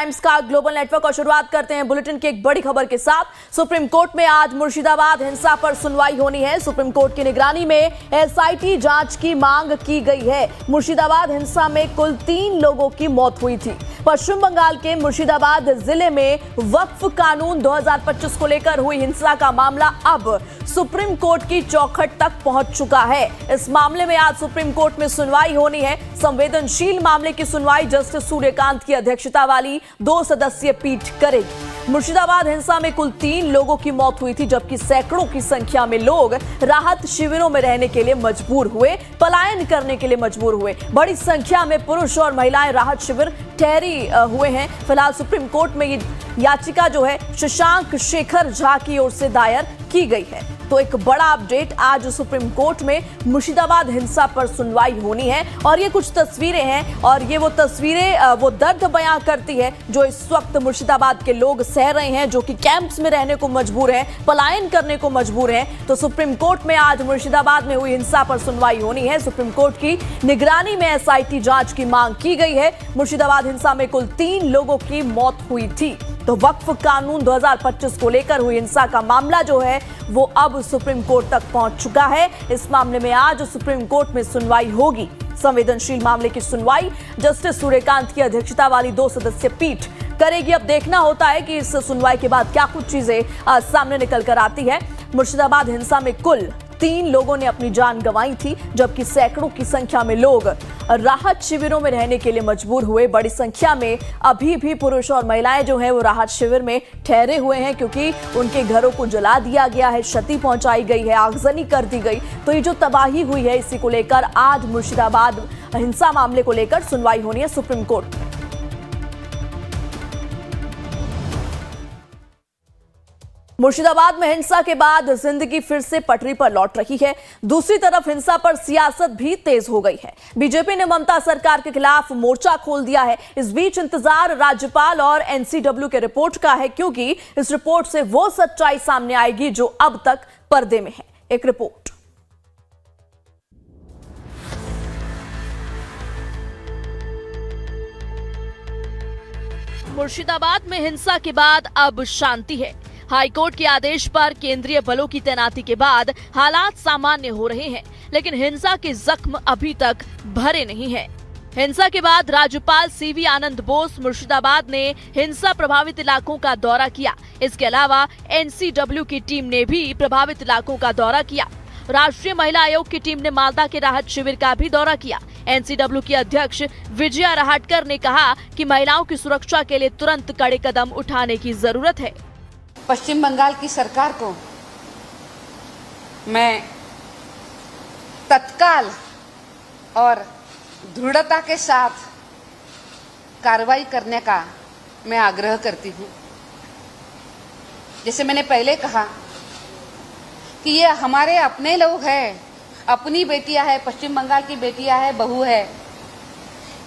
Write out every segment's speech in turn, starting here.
Times का global network और शुरुआत करते हैं बुलेटिन की एक बड़ी खबर के साथ। सुप्रीम कोर्ट में आज मुर्शिदाबाद हिंसा पर सुनवाई होनी है। सुप्रीम कोर्ट की निगरानी में एसआईटी जांच की मांग की गई है। मुर्शिदाबाद हिंसा में कुल 3 लोगों की मौत हुई थी। पश्चिम बंगाल के मुर्शिदाबाद जिले में वक्फ कानून 2025 को लेकर हुई हिंसा का मामला अब सुप्रीम कोर्ट की चौखट तक पहुंच चुका है। इस मामले में आज सुप्रीम कोर्ट में सुनवाई होनी है। संवेदनशील मामले की सुनवाई जस्टिस सूर्यकांत की अध्यक्षता वाली 2 सदस्यीय पीठ करेगी। मुर्शिदाबाद हिंसा में कुल 3 लोगों की मौत हुई थी, जबकि सैकड़ों की संख्या में लोग राहत शिविरों में रहने के लिए मजबूर हुए, पलायन करने के लिए मजबूर हुए। बड़ी संख्या में पुरुष और महिलाएं राहत शिविर ठहरी हुए हैं। फिलहाल सुप्रीम कोर्ट में ये याचिका जो है शशांक शेखर झा की ओर से दायर की गई है। तो एक बड़ा अपडेट, आज सुप्रीम कोर्ट में मुर्शिदाबाद हिंसा पर सुनवाई होनी है और ये कुछ तस्वीरें हैं और ये वो तस्वीरें वो दर्द बयां करती है जो इस वक्त मुर्शिदाबाद के लोग सह रहे हैं, जो कि कैंप्स में रहने को मजबूर हैं, पलायन करने को मजबूर हैं। तो सुप्रीम कोर्ट में आज मुर्शिदाबाद में हुई हिंसा पर सुनवाई होनी है। सुप्रीम कोर्ट की निगरानी में एसआईटी जांच की मांग की गई है। मुर्शिदाबाद हिंसा में कुल 3 लोगों की मौत हुई थी। तो वक्फ कानून 2025 को लेकर हुई हिंसा का मामला जो है वो अब सुप्रीम कोर्ट तक पहुंच चुका है। इस मामले में आज सुप्रीम कोर्ट में सुनवाई होगी। संवेदनशील मामले की सुनवाई जस्टिस सूर्यकांत की अध्यक्षता वाली 2 सदस्यीय पीठ करेगी। अब देखना होता है कि इस सुनवाई के बाद क्या कुछ चीजें सामने निकल कर आती है। मुर्शिदाबाद हिंसा में कुल 3 लोगों ने अपनी जान गंवाई थी, जबकि सैकड़ों की संख्या में लोग राहत शिविरों में रहने के लिए मजबूर हुए। बड़ी संख्या में अभी भी पुरुष और महिलाएं जो हैं वो राहत शिविर में ठहरे हुए हैं, क्योंकि उनके घरों को जला दिया गया है, क्षति पहुंचाई गई है, आगजनी कर दी गई। तो ये जो तबाही हुई है, इसी को लेकर आज मुर्शिदाबाद हिंसा मामले को लेकर सुनवाई होनी है सुप्रीम कोर्ट। मुर्शिदाबाद में हिंसा के बाद जिंदगी फिर से पटरी पर लौट रही है। दूसरी तरफ हिंसा पर सियासत भी तेज हो गई है। बीजेपी ने ममता सरकार के खिलाफ मोर्चा खोल दिया है। इस बीच इंतजार राज्यपाल और एनसीडब्ल्यू के रिपोर्ट का है, क्योंकि इस रिपोर्ट से वो सच्चाई सामने आएगी जो अब तक पर्दे में है। एक रिपोर्ट। मुर्शिदाबाद में हिंसा के बाद अब शांति है। हाईकोर्ट के आदेश पर केंद्रीय बलों की तैनाती के बाद हालात सामान्य हो रहे हैं, लेकिन हिंसा के जख्म अभी तक भरे नहीं हैं। हिंसा के बाद राज्यपाल सीवी आनंद बोस मुर्शिदाबाद ने हिंसा प्रभावित इलाकों का दौरा किया। इसके अलावा एनसीडब्ल्यू की टीम ने भी प्रभावित इलाकों का दौरा किया। राष्ट्रीय महिला आयोग की टीम ने मालदा के राहत शिविर का भी दौरा किया। एनसीडब्ल्यू की अध्यक्ष विजया राहटकर ने कहा कि महिलाओं की सुरक्षा के लिए तुरंत कड़े कदम उठाने की जरूरत है। पश्चिम बंगाल की सरकार को मैं तत्काल और दृढ़ता के साथ कार्रवाई करने का मैं आग्रह करती हूँ। जैसे मैंने पहले कहा कि ये हमारे अपने लोग हैं, अपनी बेटियां हैं, पश्चिम बंगाल की बेटियां हैं, बहू है।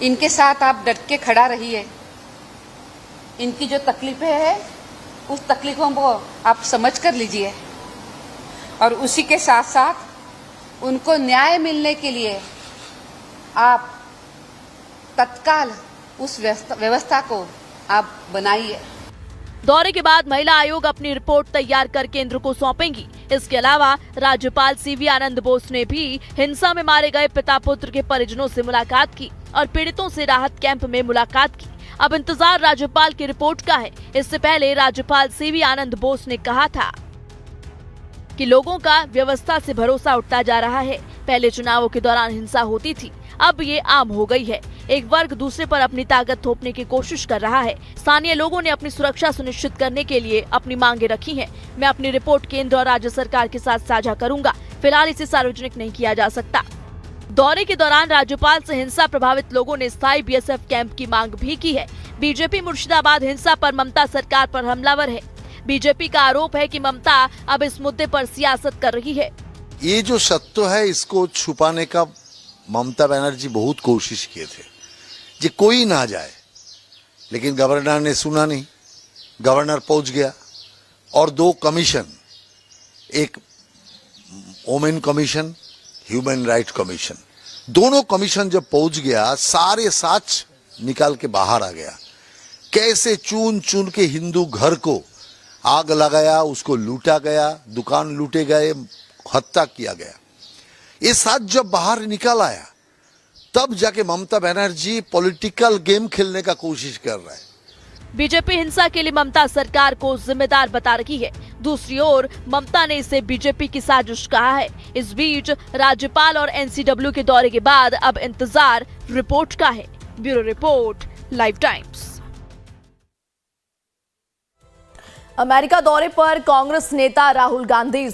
इनके साथ आप डट के खड़ा रहिए। इनकी जो तकलीफें हैं उस तकलीफों को आप समझ कर लीजिए और उसी के साथ साथ उनको न्याय मिलने के लिए आप तत्काल उस व्यवस्था को आप बनाइए। दौरे के बाद महिला आयोग अपनी रिपोर्ट तैयार कर केंद्र को सौंपेंगी। इसके अलावा राज्यपाल सीवी आनंद बोस ने भी हिंसा में मारे गए पिता पुत्र के परिजनों से मुलाकात की और पीड़ितों से राहत कैंप में मुलाकात की। अब इंतजार राज्यपाल की रिपोर्ट का है। इससे पहले राज्यपाल सीवी आनंद बोस ने कहा था कि लोगों का व्यवस्था से भरोसा उठता जा रहा है। पहले चुनावों के दौरान हिंसा होती थी, अब ये आम हो गई है। एक वर्ग दूसरे पर अपनी ताकत थोपने की कोशिश कर रहा है। स्थानीय लोगों ने अपनी सुरक्षा सुनिश्चित करने के लिए अपनी मांगे रखी हैं। मैं अपनी रिपोर्ट केंद्र और राज्य सरकार के साथ साझा करूंगा। फिलहाल इसे सार्वजनिक नहीं किया जा सकता। दौरे के दौरान राज्यपाल से हिंसा प्रभावित लोगों ने स्थायी बीएसएफ कैंप की मांग भी की है। बीजेपी मुर्शिदाबाद हिंसा पर ममता सरकार पर हमलावर है। बीजेपी का आरोप है कि ममता अब इस मुद्दे पर सियासत कर रही है। ये जो सत्य है इसको छुपाने का ममता बनर्जी बहुत कोशिश किए थे कि कोई ना जाए, लेकिन गवर्नर ने सुना नहीं। गवर्नर पहुंच गया और 2 कमीशन, एक women commission, human right commission, दोनों कमीशन जब पहुंच गया सारे सच निकाल के बाहर आ गया कैसे चुन चुन के हिंदू घर को आग लगाया, उसको लूटा गया, दुकान लूटे गए, हत्या किया गया। ये साथ जब बाहर निकल आया तब जाके ममता बनर्जी पॉलिटिकल गेम खेलने का कोशिश कर रहा है। बीजेपी हिंसा के लिए ममता सरकार को जिम्मेदार बता रही है। दूसरी ओर ममता ने इसे बीजेपी की साजिश कहा है। इस बीच राज्यपाल और एनसीडब्ल्यू के दौरे के बाद अब इंतजार रिपोर्ट का है। Bureau report, live times. America दौरे पर कांग्रेस नेता राहुल गांधी